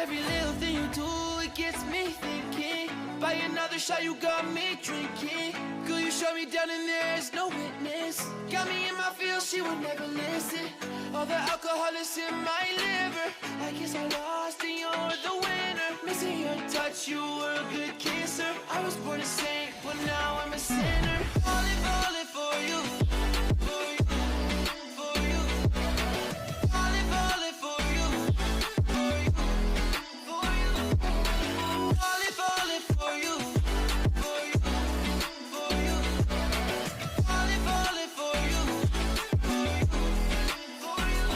Every little thing you do, it gets me thinking. By another shot, you got me drinking. Girl, you shut me down and there's no witness. Got me in my feels, she would never listen. All the alcohol is in my liver. I guess I lost and you're the winner. Missing your touch, you were a good kisser. I was born a saint, but now I'm a sinner. Falling for you, for you, for you. Falling for you, for you, for you. Falling for you, for you, for you. Falling for you, for you, for you.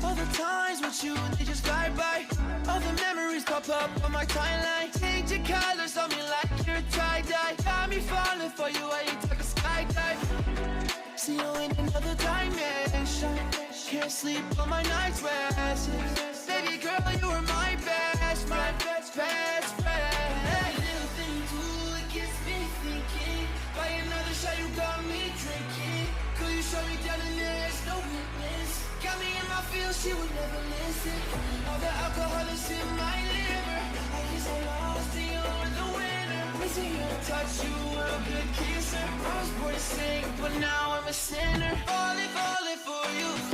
All the times with you, they just fly by. All the memories pop up on my timeline. Change your colors on me like you're tie-dye. Got me falling for you, I ain't talking skydive. See you in another dimension. Can't sleep on my night's rest. Baby girl, you were my best friend, best friend. Every little thing you do, it gets me thinking. By another shot, you got me drinking. Girl, you shut me down and there's no witness. Got me in my feels, she would never listen. All the alcohol is in my liver. I guess I lost and you're the winner. Missing your touch, you were a good kisser. I was born to sing, but now I'm a sinner. Falling for you.